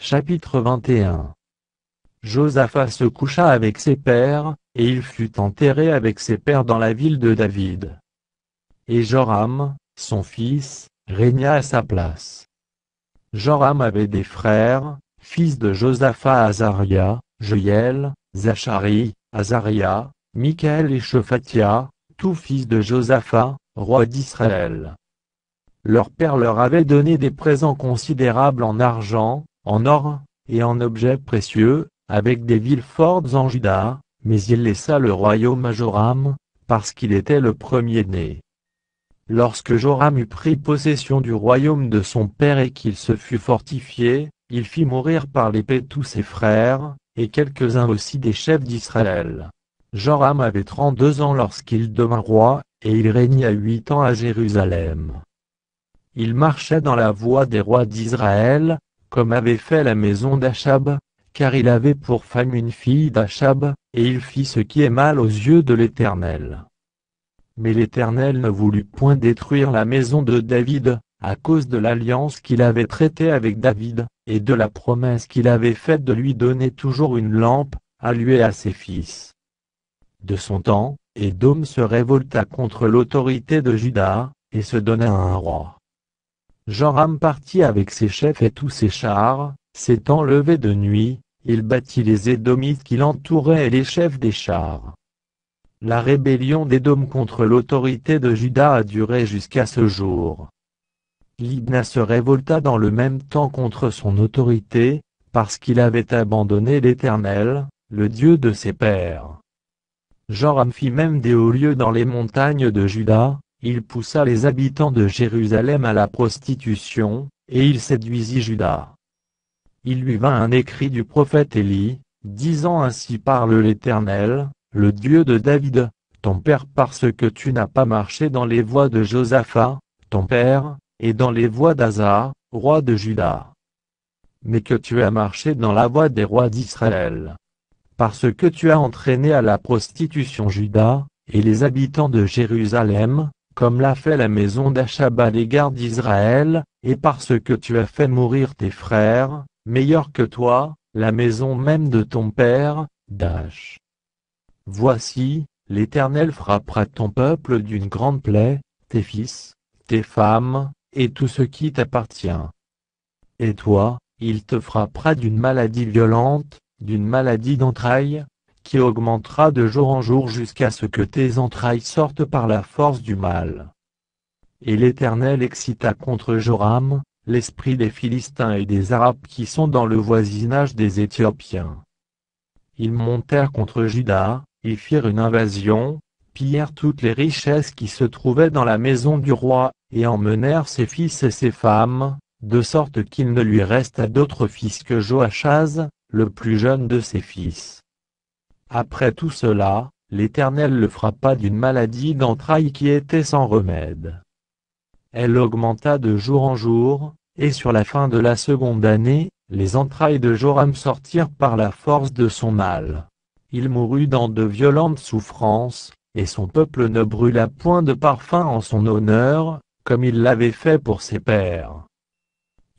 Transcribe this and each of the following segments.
Chapitre 21. Josaphat se coucha avec ses pères, et il fut enterré avec ses pères dans la ville de David. Et Joram, son fils, régna à sa place. Joram avait des frères, fils de Josaphat: Azaria, Joël, Zachari, Azaria, Michaël et Shephatia, tous fils de Josaphat, roi d'Israël. Leur père leur avait donné des présents considérables en argent, en or, et en objets précieux, avec des villes fortes en Juda, mais il laissa le royaume à Joram, parce qu'il était le premier-né. Lorsque Joram eut pris possession du royaume de son père et qu'il se fut fortifié, il fit mourir par l'épée tous ses frères, et quelques-uns aussi des chefs d'Israël. Joram avait 32 ans lorsqu'il devint roi, et il régna 8 ans à Jérusalem. Il marchait dans la voie des rois d'Israël, comme avait fait la maison d'Achab, car il avait pour femme une fille d'Achab, et il fit ce qui est mal aux yeux de l'Éternel. Mais l'Éternel ne voulut point détruire la maison de David, à cause de l'alliance qu'il avait traitée avec David, et de la promesse qu'il avait faite de lui donner toujours une lampe, à lui et à ses fils. De son temps, Édom se révolta contre l'autorité de Juda, et se donna un roi. Joram partit avec ses chefs et tous ses chars, s'étant levé de nuit, il battit les Édomites qui l'entouraient et les chefs des chars. La rébellion d'Édom contre l'autorité de Juda a duré jusqu'à ce jour. Libna se révolta dans le même temps contre son autorité, parce qu'il avait abandonné l'Éternel, le Dieu de ses pères. Joram fit même des hauts lieux dans les montagnes de Juda, il poussa les habitants de Jérusalem à la prostitution, et il séduisit Juda. Il lui vint un écrit du prophète Élie, disant: Ainsi parle l'Éternel, le Dieu de David, ton père, parce que tu n'as pas marché dans les voies de Josaphat, ton père, et dans les voies d'Asa, roi de Juda. Mais que tu as marché dans la voie des rois d'Israël. Parce que tu as entraîné à la prostitution Juda, et les habitants de Jérusalem, comme l'a fait la maison d'Achab à l'égard d'Israël, et parce que tu as fait mourir tes frères, meilleurs que toi, la maison même de ton père, Dash. Voici, l'Éternel frappera ton peuple d'une grande plaie, tes fils, tes femmes, et tout ce qui t'appartient. Et toi, il te frappera d'une maladie violente, d'une maladie d'entrailles, qui augmentera de jour en jour jusqu'à ce que tes entrailles sortent par la force du mal. Et l'Éternel excita contre Joram l'esprit des Philistins et des Arabes qui sont dans le voisinage des Éthiopiens. Ils montèrent contre Juda, ils firent une invasion, pillèrent toutes les richesses qui se trouvaient dans la maison du roi, et emmenèrent ses fils et ses femmes, de sorte qu'il ne lui resta d'autre fils que Joachaz, le plus jeune de ses fils. Après tout cela, l'Éternel le frappa d'une maladie d'entrailles qui était sans remède. Elle augmenta de jour en jour, et sur la fin de la seconde année, les entrailles de Joram sortirent par la force de son mal. Il mourut dans de violentes souffrances, et son peuple ne brûla point de parfum en son honneur, comme il l'avait fait pour ses pères.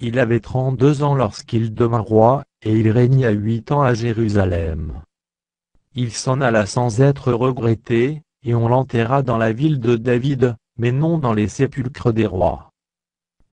Il avait 32 ans lorsqu'il devint roi, et il régna 8 ans à Jérusalem. Il s'en alla sans être regretté, et on l'enterra dans la ville de David, mais non dans les sépulcres des rois.